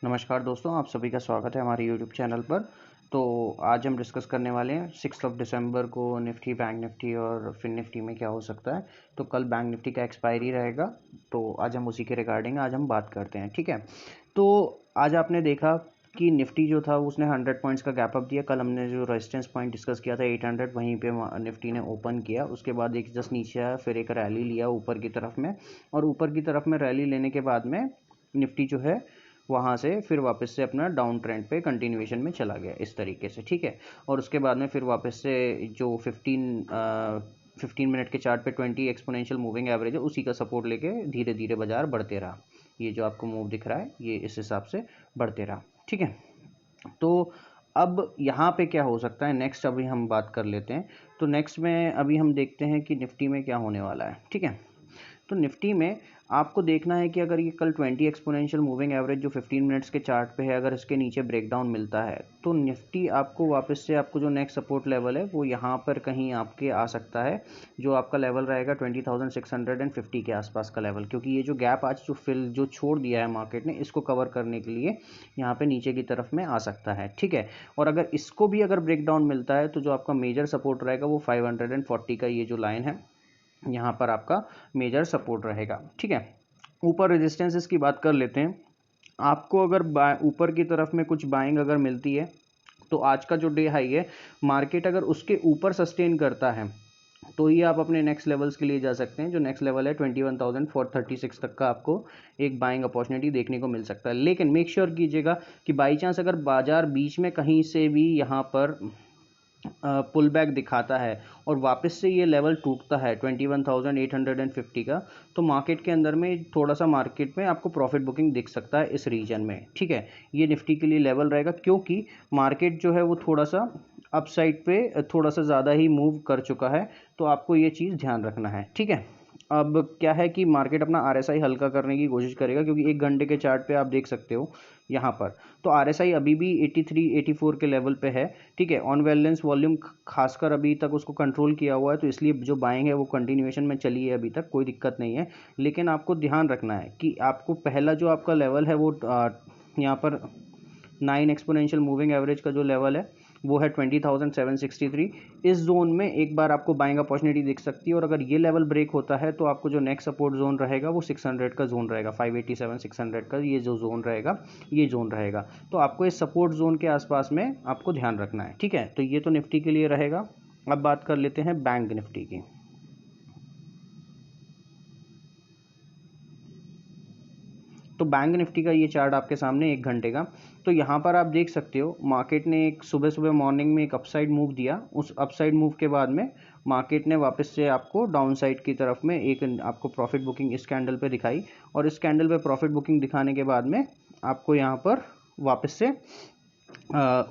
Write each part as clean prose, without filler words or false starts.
नमस्कार दोस्तों, आप सभी का स्वागत है हमारे यूट्यूब चैनल पर। तो आज हम डिस्कस करने वाले हैं 6 दिसंबर को निफ्टी, बैंक निफ्टी और फिन निफ्टी में क्या हो सकता है। तो कल बैंक निफ्टी का एक्सपायरी रहेगा, तो आज हम उसी के रिगार्डिंग आज हम बात करते हैं, ठीक है। तो आज आपने देखा कि निफ्टी जो था उसने 100 पॉइंट्स का गैप अप दिया। कल हमने जो रेजिस्टेंस पॉइंट डिस्कस किया था 800, वहीं पे निफ्टी ने ओपन किया। उसके बाद एक जस्ट नीचे आया, फिर एक रैली लिया ऊपर की तरफ में, और ऊपर की तरफ में रैली लेने के बाद में निफ्टी जो है वहाँ से फिर वापस से अपना डाउन ट्रेंड पे कंटिन्यूएशन में चला गया इस तरीके से, ठीक है। और उसके बाद में फिर वापस से जो 15 मिनट के चार्ट पे 20 एक्सपोनेंशियल मूविंग एवरेज है, उसी का सपोर्ट लेके धीरे धीरे बाजार बढ़ते रहा। ये जो आपको मूव दिख रहा है ये इस हिसाब से बढ़ते रहा, ठीक है। तो अब यहाँ पे क्या हो सकता है नेक्स्ट, अभी हम बात कर लेते हैं। तो नेक्स्ट में अभी हम देखते हैं कि निफ्टी में क्या होने वाला है, ठीक है। तो निफ्टी में आपको देखना है कि अगर ये कल 20 एक्सपोनेंशियल मूविंग एवरेज जो 15 मिनट्स के चार्ट पे है, अगर इसके नीचे ब्रेकडाउन मिलता है तो निफ्टी आपको वापस से आपको जो नेक्स्ट सपोर्ट लेवल है वो यहाँ पर कहीं आपके आ सकता है। जो आपका लेवल रहेगा 20,650 के आसपास का लेवल, क्योंकि ये जो गैप आज जो छोड़ दिया है मार्केट ने, इसको कवर करने के लिए यहाँ पे नीचे की तरफ में आ सकता है, ठीक है। और अगर इसको भी अगर ब्रेकडाउन मिलता है तो जो आपका मेजर सपोर्ट रहेगा वो 540 का ये जो लाइन है, यहाँ पर आपका मेजर सपोर्ट रहेगा, ठीक है। ऊपर रेजिस्टेंसेस की बात कर लेते हैं। आपको अगर ऊपर की तरफ में कुछ बाइंग अगर मिलती है तो आज का जो डे हाई है, मार्केट अगर उसके ऊपर सस्टेन करता है तो ही आप अपने नेक्स्ट लेवल्स के लिए जा सकते हैं। जो नेक्स्ट लेवल है 21,436 तक का आपको एक बाइंग अपॉर्चुनिटी देखने को मिल सकता है। लेकिन मेक श्योर कीजिएगा कि बाई चांस अगर बाजार बीच में कहीं से भी यहाँ पर पुल बैक दिखाता है और वापस से ये लेवल टूटता है 21,850 का, तो मार्केट के अंदर में थोड़ा सा मार्केट में आपको प्रॉफिट बुकिंग दिख सकता है इस रीजन में, ठीक है। ये निफ्टी के लिए लेवल रहेगा, क्योंकि मार्केट जो है वो थोड़ा सा अपसाइड पे थोड़ा सा ज़्यादा ही मूव कर चुका है। तो आपको ये चीज़ ध्यान रखना है, ठीक है। अब क्या है कि मार्केट अपना आरएसआई हल्का करने की कोशिश करेगा, क्योंकि एक घंटे के चार्ट पे आप देख सकते हो यहाँ पर तो आरएसआई अभी भी 83 84 के लेवल पे है, ठीक है। ऑन बैलेंस वॉल्यूम खासकर अभी तक उसको कंट्रोल किया हुआ है, तो इसलिए जो बाइंग है वो कंटिन्यूएशन में चली है, अभी तक कोई दिक्कत नहीं है। लेकिन आपको ध्यान रखना है कि आपको पहला जो आपका लेवल है वो यहाँ पर 9 एक्सपोनेंशियल मूविंग एवरेज का जो लेवल है वो है 20,763। इस जोन में एक बार आपको बाइंग अपॉर्चुनिटी दिख सकती है, और अगर ये लेवल ब्रेक होता है तो आपको जो नेक्स्ट सपोर्ट जोन रहेगा वो 600 का जोन रहेगा, 587 600 का ये जो जोन रहेगा, ये जोन रहेगा। तो आपको इस सपोर्ट जोन के आसपास में आपको ध्यान रखना है, ठीक है। तो ये तो निफ्टी के लिए रहेगा। अब बात कर लेते हैं बैंक निफ्टी की। तो बैंक निफ्टी का ये चार्ट आपके सामने एक घंटे का। तो यहाँ पर आप देख सकते हो मार्केट ने एक सुबह सुबह मॉर्निंग में एक अपसाइड मूव दिया। उस अपसाइड मूव के बाद में मार्केट ने वापस से आपको डाउन साइड की तरफ में एक आपको प्रॉफिट बुकिंग इस कैंडल पे दिखाई, और इस कैंडल पे प्रॉफिट बुकिंग दिखाने के बाद में आपको यहाँ पर वापस से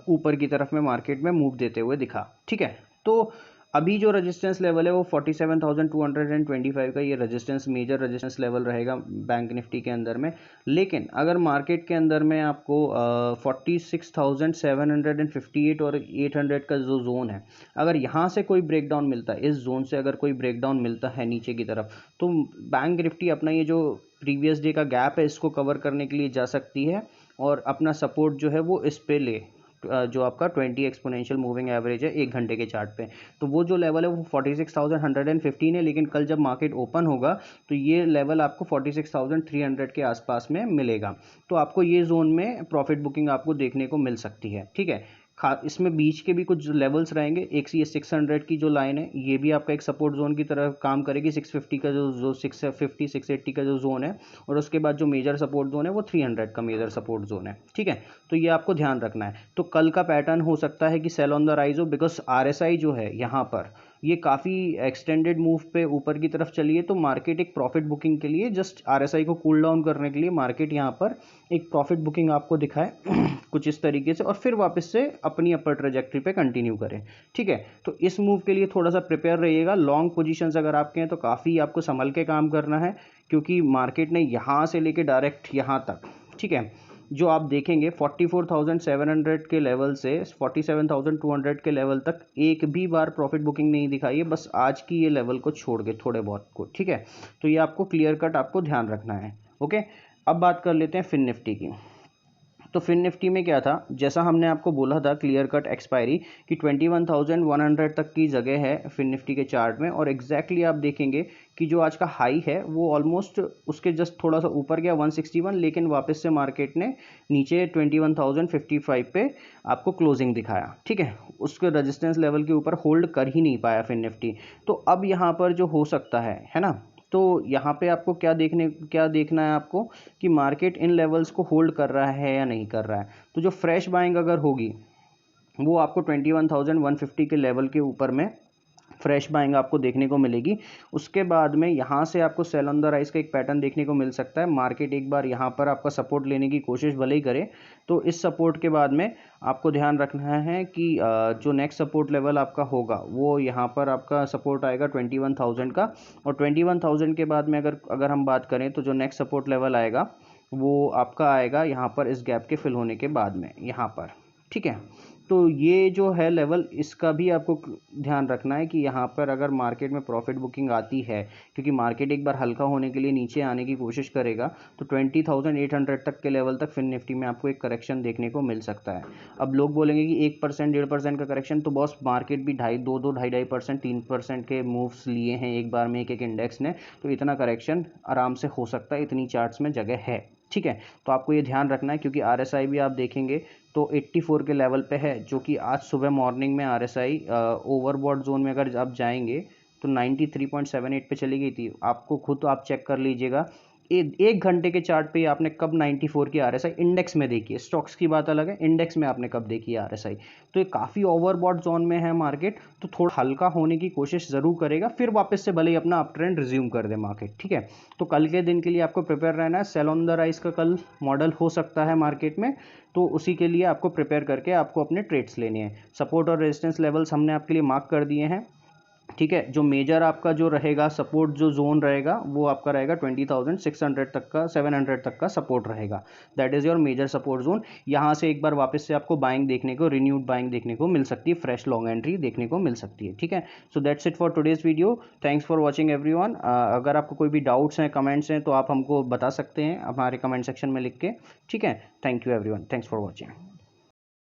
ऊपर की तरफ में मार्केट में मूव देते हुए दिखा, ठीक है। तो अभी जो रेजिस्टेंस लेवल है वो 47,225 का ये रेजिस्टेंस मेजर रेजिस्टेंस लेवल रहेगा बैंक निफ्टी के अंदर में। लेकिन अगर मार्केट के अंदर में आपको 46,758 और 800 का जो जोन है, अगर यहाँ से कोई ब्रेकडाउन मिलता है, इस जोन से अगर कोई ब्रेकडाउन मिलता है नीचे की तरफ, तो बैंक निफ्टी अपना ये जो प्रीवियस डे का गैप है इसको कवर करने के लिए जा सकती है, और अपना सपोर्ट जो है वो इस पे ले जो आपका 20 एक्सपोनेंशियल मूविंग एवरेज है एक घंटे के चार्ट पे। तो वो जो लेवल है वो 46,115 है, लेकिन कल जब मार्केट ओपन होगा तो ये लेवल आपको 46,300 के आसपास में मिलेगा। तो आपको ये जोन में प्रॉफिट बुकिंग आपको देखने को मिल सकती है, ठीक है। इसमें बीच के भी कुछ लेवल्स रहेंगे। एक ये 600 की जो लाइन है ये भी आपका एक सपोर्ट जोन की तरह काम करेगी। 650 का जो 650 680 का जो जोन है, और उसके बाद जो मेजर सपोर्ट जोन है वो 300 का मेजर सपोर्ट जोन है, ठीक है। तो ये आपको ध्यान रखना है। तो कल का पैटर्न हो सकता है कि सेल ऑन द राइज हो, बिकॉज आरएसआई जो है यहाँ पर ये काफ़ी एक्सटेंडेड मूव पे ऊपर की तरफ चली है। तो मार्केट एक प्रॉफिट बुकिंग के लिए जस्ट आरएसआई को कूल डाउन करने के लिए मार्केट यहाँ पर एक प्रॉफिट बुकिंग आपको दिखाए कुछ इस तरीके से, और फिर वापस से अपनी अपर ट्रेजेक्टरी पे कंटिन्यू करें, ठीक है। तो इस मूव के लिए थोड़ा सा प्रिपेयर रहिएगा। लॉन्ग पोजीशंस अगर आपके हैं तो काफ़ी आपको संभल के काम करना है, क्योंकि मार्केट ने यहाँ से लेके डायरेक्ट यहाँ तक, ठीक है, जो आप देखेंगे 44,700 के लेवल से 47,200 के लेवल तक एक भी बार प्रॉफिट बुकिंग नहीं दिखाई है, बस आज की ये लेवल को छोड़ के थोड़े बहुत को, ठीक है। तो ये आपको क्लियर कट आपको ध्यान रखना है, ओके। अब बात कर लेते हैं फिन निफ्टी की। तो फिन निफ्टी में क्या था, जैसा हमने आपको बोला था क्लियर कट एक्सपायरी कि 21,100 तक की जगह है फिन निफ्टी के चार्ट में, और एग्जैक्टली आप देखेंगे कि जो आज का हाई है वो ऑलमोस्ट उसके जस्ट थोड़ा सा ऊपर गया 161, लेकिन वापस से मार्केट ने नीचे 21,055 पे आपको क्लोजिंग दिखाया। ठीक है, उसके रेजिस्टेंस लेवल के ऊपर होल्ड कर ही नहीं पाया फिन निफ्टी। तो अब यहाँ पर जो हो सकता है ना, तो यहाँ पे आपको क्या देखना है आपको कि मार्केट इन लेवल्स को होल्ड कर रहा है या नहीं कर रहा है। तो जो फ्रेश बाइंग अगर होगी वो आपको 21,150 के लेवल के ऊपर में फ्रेश बाइंग आपको देखने को मिलेगी। उसके बाद में यहाँ से आपको सेल ऑन द राइज का एक पैटर्न देखने को मिल सकता है। मार्केट एक बार यहाँ पर आपका सपोर्ट लेने की कोशिश भले ही करे, तो इस सपोर्ट के बाद में आपको ध्यान रखना है कि जो नेक्स्ट सपोर्ट लेवल आपका होगा वो यहाँ पर आपका सपोर्ट आएगा 21,000 का, और 21,000 के बाद में अगर हम बात करें तो जो नेक्स्ट सपोर्ट लेवल आएगा वो आपका आएगा यहाँ पर इस गैप के फिल होने के बाद में यहाँ पर। ठीक है, तो ये जो है लेवल, इसका भी आपको ध्यान रखना है कि यहाँ पर अगर मार्केट में प्रॉफिट बुकिंग आती है, क्योंकि मार्केट एक बार हल्का होने के लिए नीचे आने की कोशिश करेगा, तो 20,800 तक के लेवल तक फिन निफ्टी में आपको एक करेक्शन देखने को मिल सकता है। अब लोग बोलेंगे कि 1% 1.5% का करेक्शन, तो बॉस मार्केट भी 2.5% 3% के मूव्स लिए हैं एक बार में एक इंडेक्स ने, तो इतना करेक्शन आराम से हो सकता है, इतनी चार्ट्स में जगह है। ठीक है, तो आपको ये ध्यान रखना है, क्योंकि RSI भी आप देखेंगे तो 84 के लेवल पे है, जो कि आज सुबह मॉर्निंग में RSI ओवरबॉट जोन में अगर आप जाएंगे तो 93.78 पे चली गई थी। आपको खुद आप चेक कर लीजिएगा एक घंटे के चार्ट पे आपने कब 94 की RSI इंडेक्स में देखी है। स्टॉक्स की बात अलग है, इंडेक्स में आपने कब देखी है RSI। तो ये काफ़ी ओवरबॉट जोन में है मार्केट, तो थोड़ा हल्का होने की कोशिश ज़रूर करेगा, फिर वापस से भले ही अपना अप ट्रेंड रिज्यूम कर दे मार्केट। ठीक है, तो कल के दिन के लिए आपको प्रिपेयर रहना है। सेल ऑन द राइज का कल मॉडल हो सकता है मार्केट में, तो उसी के लिए आपको प्रिपेयर करके आपको अपने ट्रेड्स लेने हैं। सपोर्ट और रेजिस्टेंस लेवल्स हमने आपके लिए मार्क कर दिए हैं। ठीक है, जो मेजर आपका जो रहेगा सपोर्ट जो जोन रहेगा वो आपका रहेगा 20,600 तक का, 700 तक का सपोर्ट रहेगा। That is your major support zone. यहाँ से एक बार वापस से आपको बाइंग देखने को, रिन्यूड बाइंग देखने को मिल सकती है, फ्रेश लॉन्ग एंट्री देखने को मिल सकती है। ठीक है, so that's it for today's video. Thanks for watching everyone. अगर आपको कोई भी डाउट्स हैं, कमेंट्स हैं, तो आप हमको बता सकते हैं हमारे कमेंट सेक्शन में लिख के। ठीक है, thank you everyone, thanks for watching.